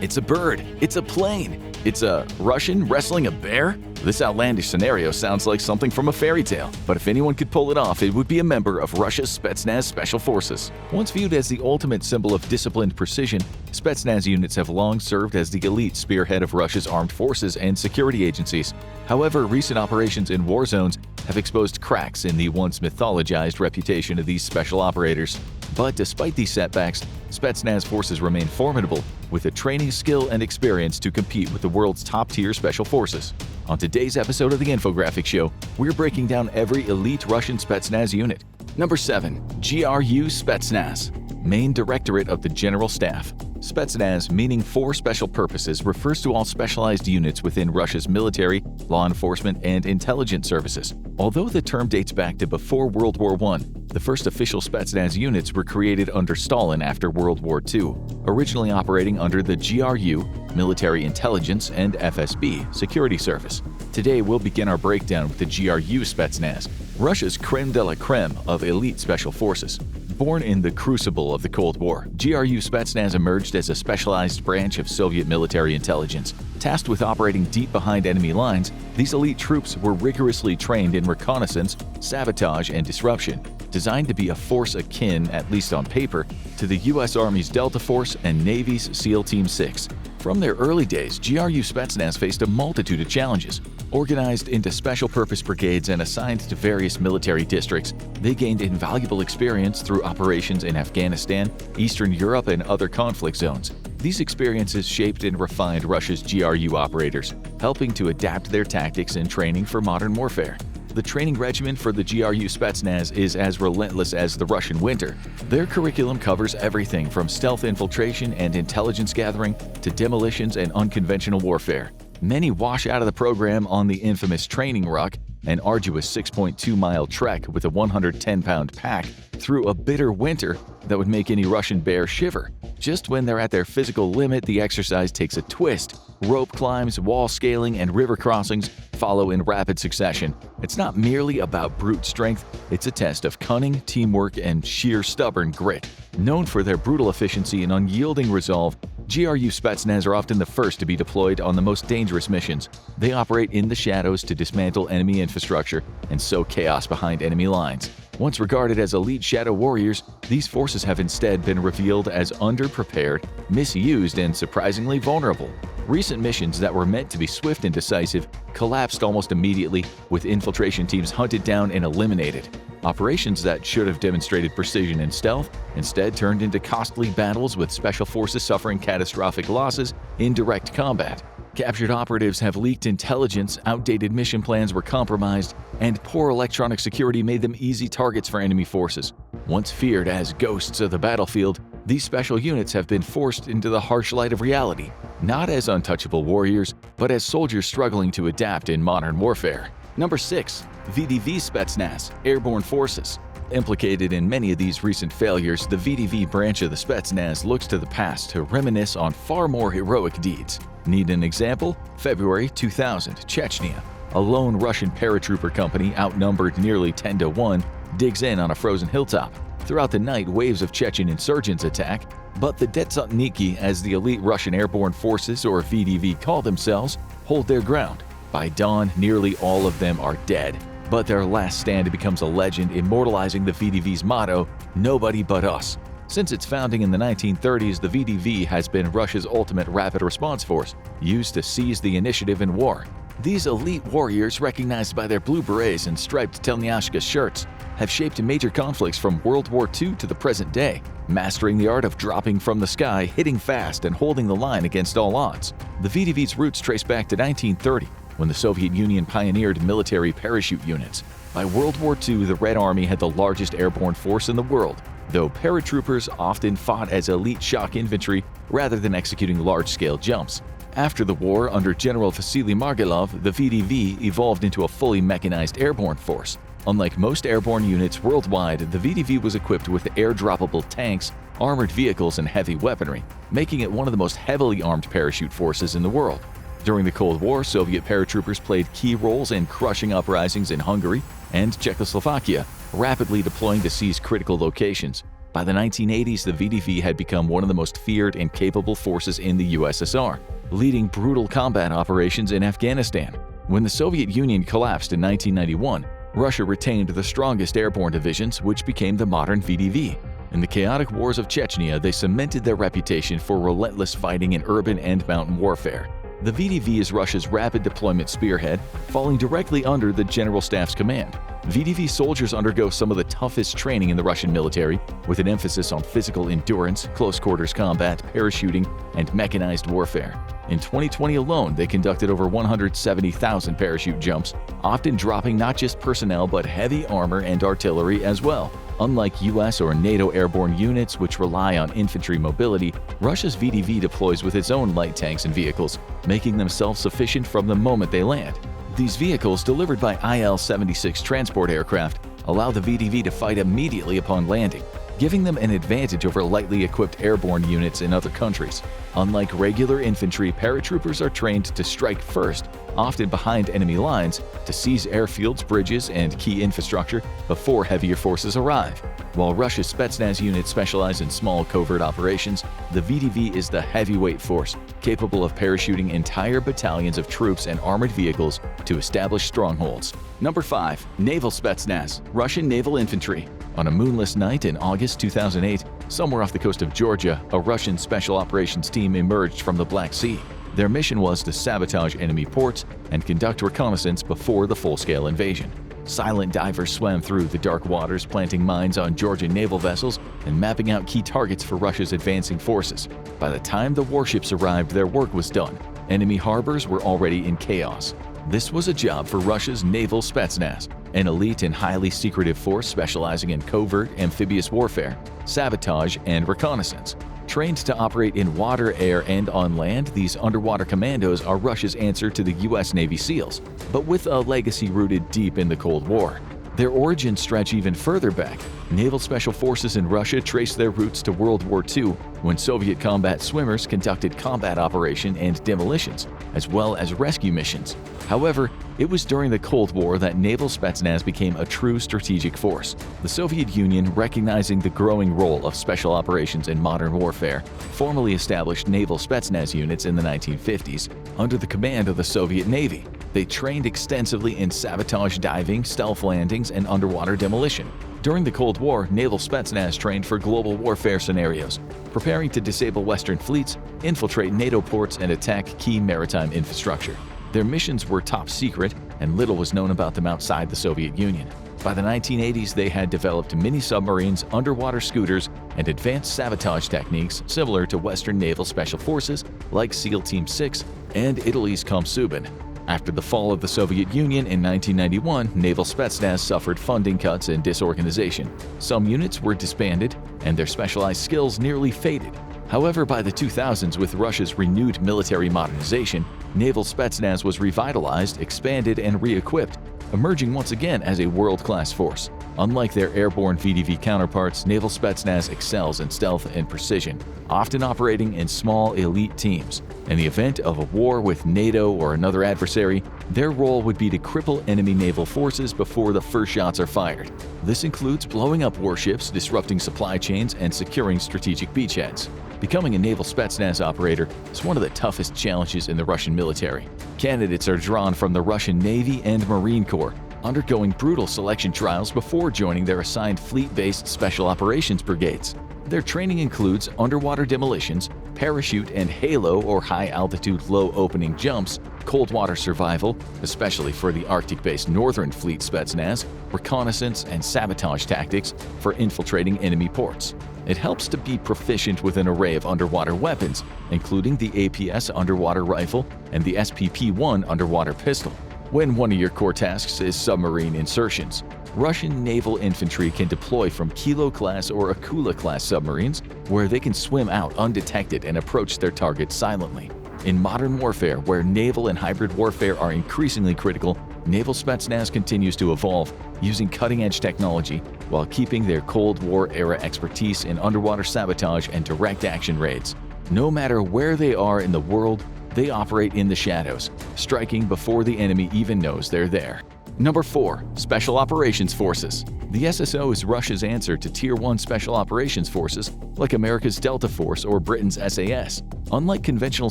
It's a bird. It's a plane. It's a Russian wrestling a bear? This outlandish scenario sounds like something from a fairy tale, but if anyone could pull it off, it would be a member of Russia's Spetznaz Special Forces. Once viewed as the ultimate symbol of disciplined precision, Spetznaz units have long served as the elite spearhead of Russia's armed forces and security agencies. However, recent operations in war zones have exposed cracks in the once mythologized reputation of these special operators. But despite these setbacks, Spetznaz forces remain formidable, with the training, skill, and experience to compete with the world's top-tier special forces. On today's episode of the Infographic Show, we're breaking down every elite Russian Spetznaz unit. Number 7. GRU Spetznaz, Main Directorate of the General Staff. Spetznaz, meaning for special purposes, refers to all specialized units within Russia's military, law enforcement, and intelligence services. Although the term dates back to before World War I, the first official Spetznaz units were created under Stalin after World War II, originally operating under the GRU, Military Intelligence, and FSB, Security Service. Today, we'll begin our breakdown with the GRU Spetznaz, Russia's creme de la creme of elite special forces. Born in the crucible of the Cold War, GRU Spetznaz emerged as a specialized branch of Soviet military intelligence. Tasked with operating deep behind enemy lines, these elite troops were rigorously trained in reconnaissance, sabotage, and disruption, designed to be a force akin, at least on paper, to the U.S. Army's Delta Force and Navy's SEAL Team 6. From their early days, GRU Spetznaz faced a multitude of challenges. Organized into special-purpose brigades and assigned to various military districts, they gained invaluable experience through operations in Afghanistan, Eastern Europe, and other conflict zones. These experiences shaped and refined Russia's GRU operators, helping to adapt their tactics and training for modern warfare. The training regimen for the GRU Spetznaz is as relentless as the Russian winter. Their curriculum covers everything from stealth infiltration and intelligence gathering to demolitions and unconventional warfare. Many wash out of the program on the infamous training ruck, an arduous 6.2-mile trek with a 110-pound pack through a bitter winter that would make any Russian bear shiver. Just when they're at their physical limit, the exercise takes a twist. Rope climbs, wall scaling, and river crossings follow in rapid succession. It's not merely about brute strength, it's a test of cunning, teamwork, and sheer stubborn grit. Known for their brutal efficiency and unyielding resolve, GRU Spetznaz are often the first to be deployed on the most dangerous missions. They operate in the shadows to dismantle enemy infrastructure and sow chaos behind enemy lines. Once regarded as elite shadow warriors, these forces have instead been revealed as underprepared, misused, and surprisingly vulnerable. Recent missions that were meant to be swift and decisive collapsed almost immediately, with infiltration teams hunted down and eliminated. Operations that should have demonstrated precision and stealth instead turned into costly battles, with special forces suffering catastrophic losses in direct combat. Captured operatives have leaked intelligence, outdated mission plans were compromised, and poor electronic security made them easy targets for enemy forces. Once feared as ghosts of the battlefield, these special units have been forced into the harsh light of reality, not as untouchable warriors, but as soldiers struggling to adapt in modern warfare. Number 6. VDV Spetznaz, Airborne Forces. Implicated in many of these recent failures, the VDV branch of the Spetznaz looks to the past to reminisce on far more heroic deeds. Need an example? February 2000, Chechnya. A lone Russian paratrooper company, outnumbered nearly 10-1, digs in on a frozen hilltop. Throughout the night, waves of Chechen insurgents attack, but the Detsotniki, as the elite Russian Airborne Forces, or VDV, call themselves, hold their ground. By dawn, nearly all of them are dead, but their last stand becomes a legend, immortalizing the VDV's motto, "Nobody but us." Since its founding in the 1930s, the VDV has been Russia's ultimate rapid response force, used to seize the initiative in war. These elite warriors, recognized by their blue berets and striped Telnyashka shirts, have shaped major conflicts from World War II to the present day, mastering the art of dropping from the sky, hitting fast, and holding the line against all odds. The VDV's roots trace back to 1930, when the Soviet Union pioneered military parachute units. By World War II, the Red Army had the largest airborne force in the world, though paratroopers often fought as elite shock infantry rather than executing large-scale jumps. After the war, under General Vasily Margilov, the VDV evolved into a fully mechanized airborne force. Unlike most airborne units worldwide, the VDV was equipped with air-droppable tanks, armored vehicles, and heavy weaponry, making it one of the most heavily armed parachute forces in the world. During the Cold War, Soviet paratroopers played key roles in crushing uprisings in Hungary and Czechoslovakia, rapidly deploying to seize critical locations. By the 1980s, the VDV had become one of the most feared and capable forces in the USSR, leading brutal combat operations in Afghanistan. When the Soviet Union collapsed in 1991, Russia retained the strongest airborne divisions, which became the modern VDV. In the chaotic wars of Chechnya, they cemented their reputation for relentless fighting in urban and mountain warfare. The VDV is Russia's rapid deployment spearhead, falling directly under the General Staff's command. VDV soldiers undergo some of the toughest training in the Russian military, with an emphasis on physical endurance, close-quarters combat, parachuting, and mechanized warfare. In 2020 alone, they conducted over 170,000 parachute jumps, often dropping not just personnel but heavy armor and artillery as well. Unlike US or NATO airborne units, which rely on infantry mobility, Russia's VDV deploys with its own light tanks and vehicles, making them self-sufficient from the moment they land. These vehicles, delivered by IL-76 transport aircraft, allow the VDV to fight immediately upon landing, giving them an advantage over lightly equipped airborne units in other countries. Unlike regular infantry, paratroopers are trained to strike first, often behind enemy lines, to seize airfields, bridges, and key infrastructure before heavier forces arrive. While Russia's Spetsnaz units specialize in small covert operations, the VDV is the heavyweight force, capable of parachuting entire battalions of troops and armored vehicles to establish strongholds. Number 5. Naval Spetsnaz, Russian Naval Infantry. On a moonless night in August 2008, somewhere off the coast of Georgia, a Russian special operations team emerged from the Black Sea. Their mission was to sabotage enemy ports and conduct reconnaissance before the full-scale invasion. Silent divers swam through the dark waters, planting mines on Georgian naval vessels and mapping out key targets for Russia's advancing forces. By the time the warships arrived, their work was done. Enemy harbors were already in chaos. This was a job for Russia's Naval Spetsnaz, an elite and highly secretive force specializing in covert amphibious warfare, sabotage, and reconnaissance. Trained to operate in water, air, and on land, these underwater commandos are Russia's answer to the U.S. Navy SEALs, but with a legacy rooted deep in the Cold War. Their origins stretch even further back. Naval special forces in Russia trace their roots to World War II, when Soviet combat swimmers conducted combat operation and demolitions, as well as rescue missions. However, it was during the Cold War that Naval Spetsnaz became a true strategic force. The Soviet Union, recognizing the growing role of special operations in modern warfare, formally established Naval Spetsnaz units in the 1950s under the command of the Soviet Navy. They trained extensively in sabotage diving, stealth landings, and underwater demolition. During the Cold War, Naval Spetsnaz trained for global warfare scenarios, preparing to disable Western fleets, infiltrate NATO ports, and attack key maritime infrastructure. Their missions were top secret, and little was known about them outside the Soviet Union. By the 1980s, they had developed mini-submarines, underwater scooters, and advanced sabotage techniques similar to Western naval special forces like SEAL Team 6 and Italy's Komsubin. After the fall of the Soviet Union in 1991, Naval Spetsnaz suffered funding cuts and disorganization. Some units were disbanded, and their specialized skills nearly faded. However, by the 2000s, with Russia's renewed military modernization, Naval Spetsnaz was revitalized, expanded, and re-equipped, emerging once again as a world-class force. Unlike their airborne VDV counterparts, Naval Spetsnaz excels in stealth and precision, often operating in small, elite teams. In the event of a war with NATO or another adversary, their role would be to cripple enemy naval forces before the first shots are fired. This includes blowing up warships, disrupting supply chains, and securing strategic beachheads. Becoming a Naval Spetsnaz operator is one of the toughest challenges in the Russian military. Candidates are drawn from the Russian Navy and Marine Corps, undergoing brutal selection trials before joining their assigned fleet-based special operations brigades. Their training includes underwater demolitions, parachute and halo or high-altitude low-opening jumps, cold water survival, especially for the Arctic-based Northern Fleet Spetsnaz, reconnaissance and sabotage tactics for infiltrating enemy ports. It helps to be proficient with an array of underwater weapons, including the APS underwater rifle and the SPP-1 underwater pistol. When one of your core tasks is submarine insertions, Russian naval infantry can deploy from Kilo-class or Akula-class submarines, where they can swim out undetected and approach their targets silently. In modern warfare, where naval and hybrid warfare are increasingly critical, Naval Spetsnaz continues to evolve, using cutting-edge technology while keeping their Cold War-era expertise in underwater sabotage and direct action raids. No matter where they are in the world, they operate in the shadows, striking before the enemy even knows they're there. Number 4. Special Operations Forces. The SSO is Russia's answer to Tier 1 Special Operations Forces like America's Delta Force or Britain's SAS. Unlike conventional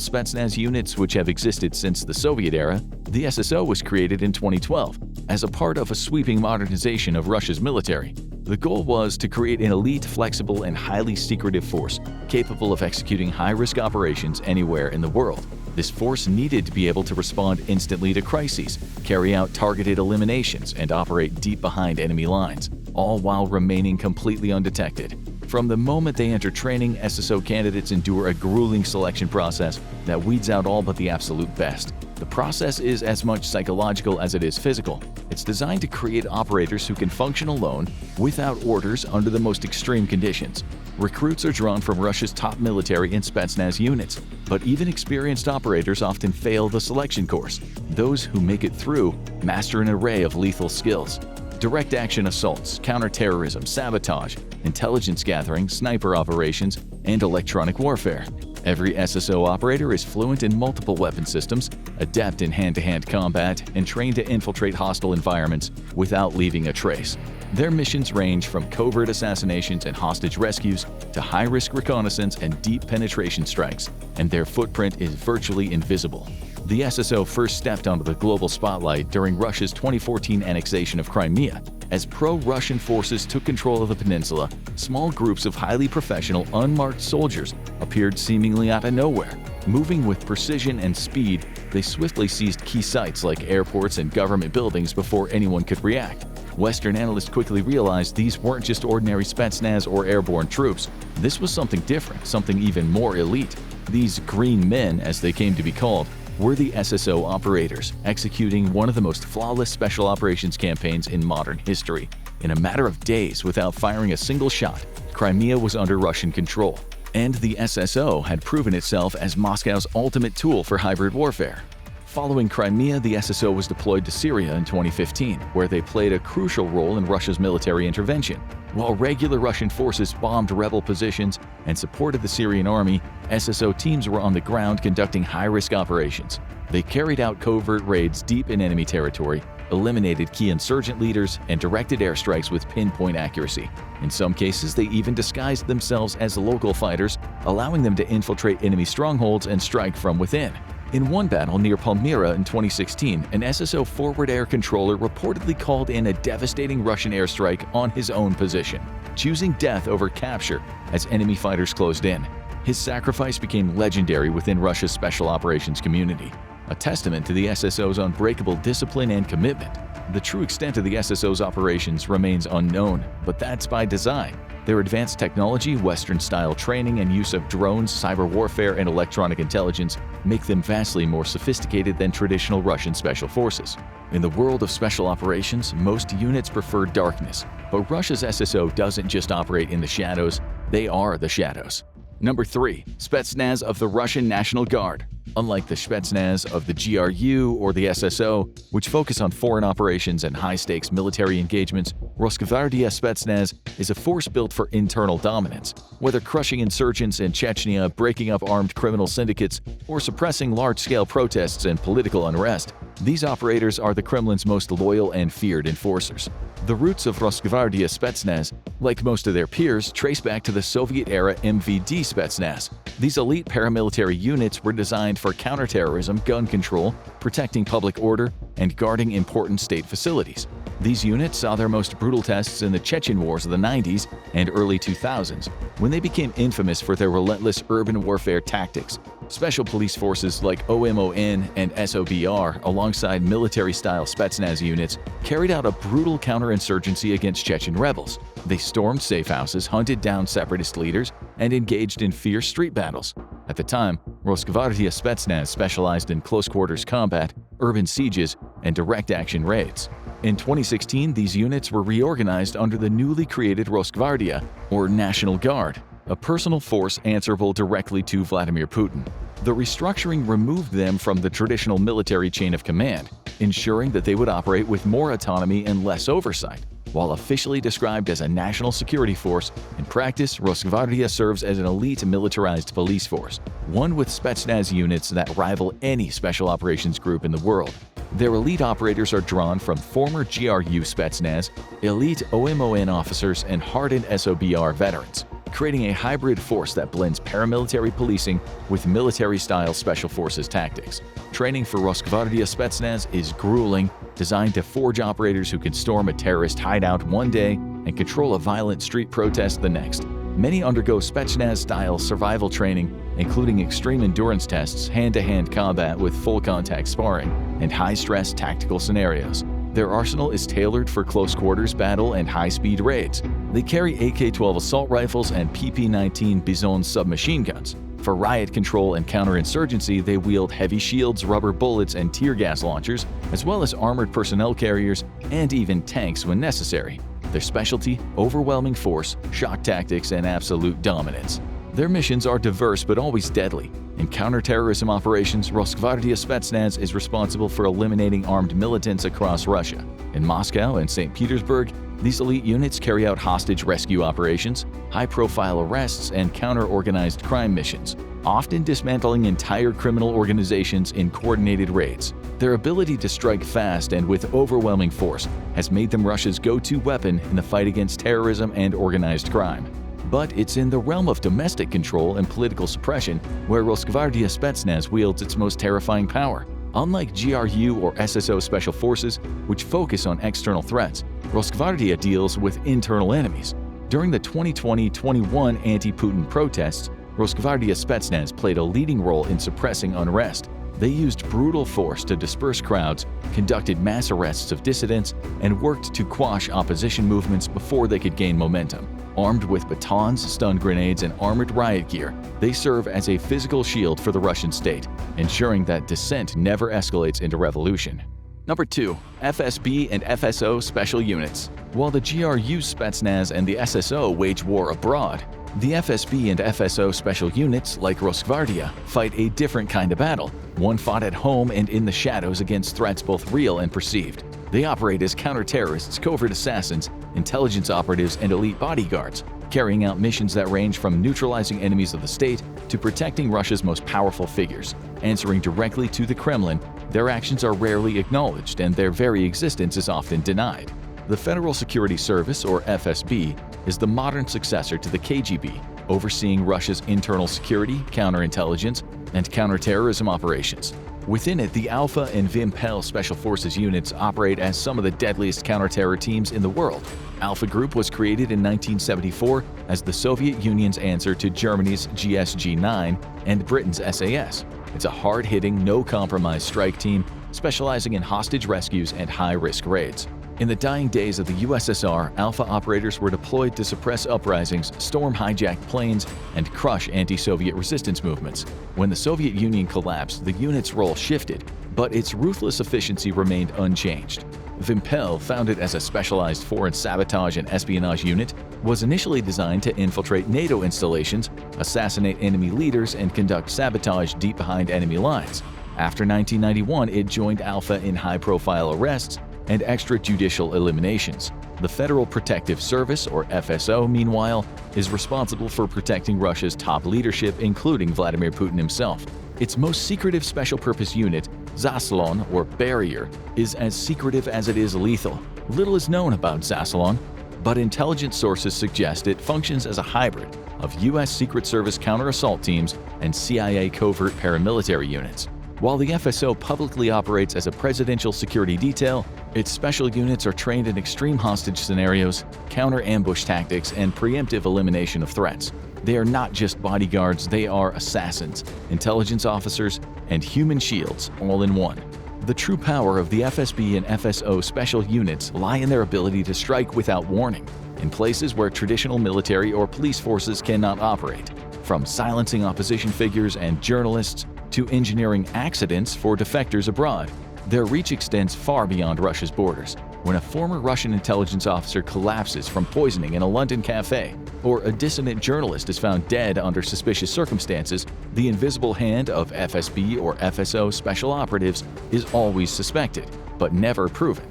Spetsnaz units which have existed since the Soviet era, the SSO was created in 2012 as a part of a sweeping modernization of Russia's military. The goal was to create an elite, flexible, and highly secretive force capable of executing high-risk operations anywhere in the world. This force needed to be able to respond instantly to crises, carry out targeted eliminations, and operate deep behind enemy lines, all while remaining completely undetected. From the moment they enter training, SSO candidates endure a grueling selection process that weeds out all but the absolute best. The process is as much psychological as it is physical. It's designed to create operators who can function alone, without orders, under the most extreme conditions. Recruits are drawn from Russia's top military and Spetsnaz units, but even experienced operators often fail the selection course. Those who make it through master an array of lethal skills: direct action assaults, counterterrorism, sabotage, intelligence gathering, sniper operations, and electronic warfare. Every SSO operator is fluent in multiple weapon systems, adept in hand-to-hand combat, and trained to infiltrate hostile environments without leaving a trace. Their missions range from covert assassinations and hostage rescues to high-risk reconnaissance and deep penetration strikes, and their footprint is virtually invisible. The SSO first stepped onto the global spotlight during Russia's 2014 annexation of Crimea. As pro-Russian forces took control of the peninsula, small groups of highly professional, unmarked soldiers appeared seemingly out of nowhere. Moving with precision and speed, they swiftly seized key sites like airports and government buildings before anyone could react. Western analysts quickly realized these weren't just ordinary Spetsnaz or airborne troops. This was something different, something even more elite. These green men, as they came to be called, were the SSO operators, executing one of the most flawless special operations campaigns in modern history. In a matter of days, without firing a single shot, Crimea was under Russian control, and the SSO had proven itself as Moscow's ultimate tool for hybrid warfare. Following Crimea, the SSO was deployed to Syria in 2015, where they played a crucial role in Russia's military intervention. While regular Russian forces bombed rebel positions and supported the Syrian army, SSO teams were on the ground conducting high-risk operations. They carried out covert raids deep in enemy territory, eliminated key insurgent leaders, and directed airstrikes with pinpoint accuracy. In some cases, they even disguised themselves as local fighters, allowing them to infiltrate enemy strongholds and strike from within. In one battle near Palmyra in 2016, an SSO forward air controller reportedly called in a devastating Russian airstrike on his own position, choosing death over capture as enemy fighters closed in. His sacrifice became legendary within Russia's special operations community, a testament to the SSO's unbreakable discipline and commitment. The true extent of the SSO's operations remains unknown, but that's by design. Their advanced technology, Western-style training, and use of drones, cyber warfare, and electronic intelligence make them vastly more sophisticated than traditional Russian special forces. In the world of special operations, most units prefer darkness, but Russia's SSO doesn't just operate in the shadows, they are the shadows. Number 3. Spetsnaz of the Russian National Guard. Unlike the Spetsnaz of the GRU or the SSO, which focus on foreign operations and high-stakes military engagements, Rosgvardia Spetsnaz is a force built for internal dominance. Whether crushing insurgents in Chechnya, breaking up armed criminal syndicates, or suppressing large-scale protests and political unrest, these operators are the Kremlin's most loyal and feared enforcers. The roots of Rosgvardia Spetsnaz, like most of their peers, trace back to the Soviet-era MVD Spetsnaz. These elite paramilitary units were designed for counterterrorism, gun control, protecting public order, and guarding important state facilities. These units saw their most brutal tests in the Chechen wars of the 90s and early 2000s, when they became infamous for their relentless urban warfare tactics. Special police forces like OMON and SOBR, alongside military-style Spetsnaz units, carried out a brutal counterinsurgency against Chechen rebels. They stormed safe houses, hunted down separatist leaders, and engaged in fierce street battles. At the time, Rosgvardia Spetsnaz specialized in close-quarters combat, urban sieges, and direct-action raids. In 2016, these units were reorganized under the newly created Rosgvardia, or National Guard, a personal force answerable directly to Vladimir Putin. The restructuring removed them from the traditional military chain of command, ensuring that they would operate with more autonomy and less oversight. While officially described as a national security force, in practice, Rosgvardia serves as an elite militarized police force, one with Spetsnaz units that rival any special operations group in the world. Their elite operators are drawn from former GRU Spetznaz, elite OMON officers, and hardened SOBR veterans, creating a hybrid force that blends paramilitary policing with military-style special forces tactics. Training for Rosgvardia Spetznaz is grueling, designed to forge operators who can storm a terrorist hideout one day and control a violent street protest the next. Many undergo Spetznaz-style survival training, including extreme endurance tests, hand-to-hand combat with full-contact sparring, and high-stress tactical scenarios. Their arsenal is tailored for close-quarters battle and high-speed raids. They carry AK-12 assault rifles and PP-19 Bison submachine guns. For riot control and counterinsurgency, they wield heavy shields, rubber bullets, and tear gas launchers, as well as armored personnel carriers and even tanks when necessary. Their specialty: overwhelming force, shock tactics, and absolute dominance. Their missions are diverse but always deadly. In counterterrorism operations, Rosgvardia Spetznaz is responsible for eliminating armed militants across Russia. In Moscow and St. Petersburg, these elite units carry out hostage rescue operations, high-profile arrests, and counter-organized crime missions, often dismantling entire criminal organizations in coordinated raids. Their ability to strike fast and with overwhelming force has made them Russia's go-to weapon in the fight against terrorism and organized crime. But it's in the realm of domestic control and political suppression where Rosgvardia Spetznaz wields its most terrifying power. Unlike GRU or SSO Special Forces, which focus on external threats, Rosgvardia deals with internal enemies. During the 2020-21 anti-Putin protests, Rosgvardia Spetznaz played a leading role in suppressing unrest. They used brutal force to disperse crowds, conducted mass arrests of dissidents, and worked to quash opposition movements before they could gain momentum. Armed with batons, stun grenades, and armored riot gear, they serve as a physical shield for the Russian state, ensuring that dissent never escalates into revolution. Number 2. FSB and FSO Special Units. While the GRU Spetznaz and the SSO wage war abroad, the FSB and FSO Special Units, like Rosgvardia, fight a different kind of battle, one fought at home and in the shadows against threats both real and perceived. They operate as counter-terrorists, covert assassins, intelligence operatives, and elite bodyguards, carrying out missions that range from neutralizing enemies of the state to protecting Russia's most powerful figures. Answering directly to the Kremlin, their actions are rarely acknowledged and their very existence is often denied. The Federal Security Service, or FSB, is the modern successor to the KGB, overseeing Russia's internal security, counterintelligence, and counterterrorism operations. Within it, the Alpha and Vimpel Special Forces units operate as some of the deadliest counterterror teams in the world. Alpha Group was created in 1974 as the Soviet Union's answer to Germany's GSG-9 and Britain's SAS. It's a hard-hitting, no-compromise strike team specializing in hostage rescues and high-risk raids. In the dying days of the USSR, Alpha operators were deployed to suppress uprisings, storm hijacked planes, and crush anti-Soviet resistance movements. When the Soviet Union collapsed, the unit's role shifted, but its ruthless efficiency remained unchanged. Vimpel, founded as a specialized foreign sabotage and espionage unit, was initially designed to infiltrate NATO installations, assassinate enemy leaders, and conduct sabotage deep behind enemy lines. After 1991, it joined Alpha in high-profile arrests and extrajudicial eliminations. The Federal Protective Service, or FSO, meanwhile, is responsible for protecting Russia's top leadership, including Vladimir Putin himself. Its most secretive special-purpose unit, Zaslon, or Barrier, is as secretive as it is lethal. Little is known about Zaslon, but intelligence sources suggest it functions as a hybrid of U.S. Secret Service counter-assault teams and CIA covert paramilitary units. While the FSO publicly operates as a presidential security detail, its special units are trained in extreme hostage scenarios, counter-ambush tactics, and preemptive elimination of threats. They are not just bodyguards, they are assassins, intelligence officers, and human shields all in one. The true power of the FSB and FSO special units lie in their ability to strike without warning, in places where traditional military or police forces cannot operate. From silencing opposition figures and journalists to engineering accidents for defectors abroad, their reach extends far beyond Russia's borders. When a former Russian intelligence officer collapses from poisoning in a London cafe, or a dissident journalist is found dead under suspicious circumstances, the invisible hand of FSB or FSO special operatives is always suspected, but never proven.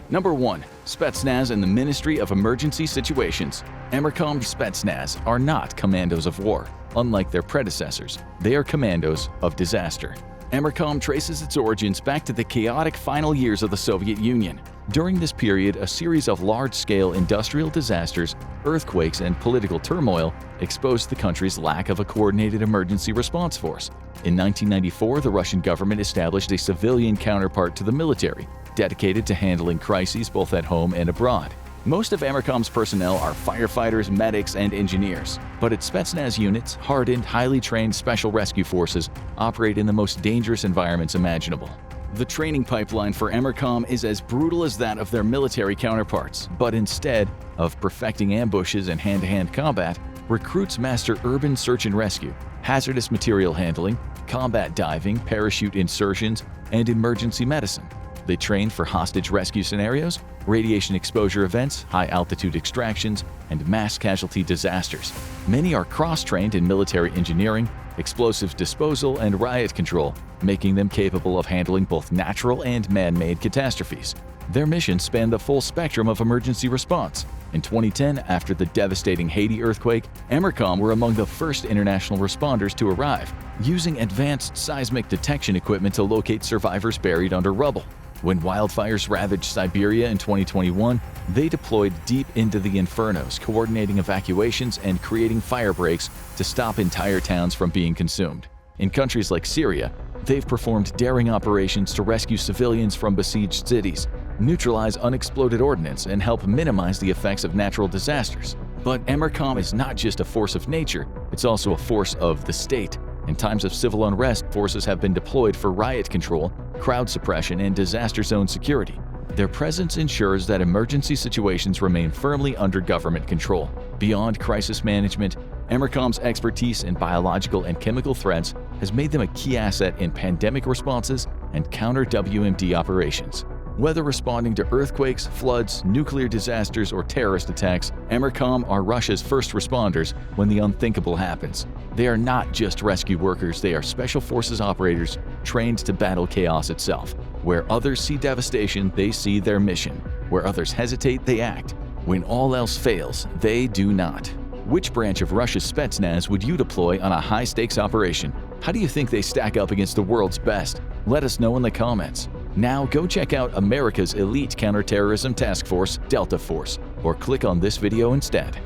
Number 1. Spetznaz and the Ministry of Emergency Situations. EMERCOM Spetznaz are not commandos of war. Unlike their predecessors, they are commandos of disaster. EMERCOM traces its origins back to the chaotic final years of the Soviet Union. During this period, a series of large-scale industrial disasters, earthquakes, and political turmoil exposed the country's lack of a coordinated emergency response force. In 1994, the Russian government established a civilian counterpart to the military, dedicated to handling crises both at home and abroad. Most of EMERCOM's personnel are firefighters, medics, and engineers, but its Spetsnaz units, hardened, highly trained special rescue forces, operate in the most dangerous environments imaginable. The training pipeline for EMERCOM is as brutal as that of their military counterparts, but instead of perfecting ambushes and hand-to-hand combat, recruits master urban search and rescue, hazardous material handling, combat diving, parachute insertions, and emergency medicine. They train for hostage rescue scenarios, radiation exposure events, high-altitude extractions, and mass casualty disasters. Many are cross-trained in military engineering, explosives disposal, and riot control, making them capable of handling both natural and man-made catastrophes. Their missions span the full spectrum of emergency response. In 2010, after the devastating Haiti earthquake, EMERCOM were among the first international responders to arrive, using advanced seismic detection equipment to locate survivors buried under rubble. When wildfires ravaged Siberia in 2021, they deployed deep into the infernos, coordinating evacuations and creating fire breaks to stop entire towns from being consumed. In countries like Syria, they've performed daring operations to rescue civilians from besieged cities, neutralize unexploded ordnance, and help minimize the effects of natural disasters. But EMERCOM is not just a force of nature, it's also a force of the state. In times of civil unrest, forces have been deployed for riot control, crowd suppression, and disaster zone security. Their presence ensures that emergency situations remain firmly under government control. Beyond crisis management, EMERCOM's expertise in biological and chemical threats has made them a key asset in pandemic responses and counter-WMD operations. Whether responding to earthquakes, floods, nuclear disasters, or terrorist attacks, EMERCOM are Russia's first responders when the unthinkable happens. They are not just rescue workers, they are special forces operators trained to battle chaos itself. Where others see devastation, they see their mission. Where others hesitate, they act. When all else fails, they do not. Which branch of Russia's Spetsnaz would you deploy on a high-stakes operation? How do you think they stack up against the world's best? Let us know in the comments. Now go check out America's elite counterterrorism task force, Delta Force, or click on this video instead.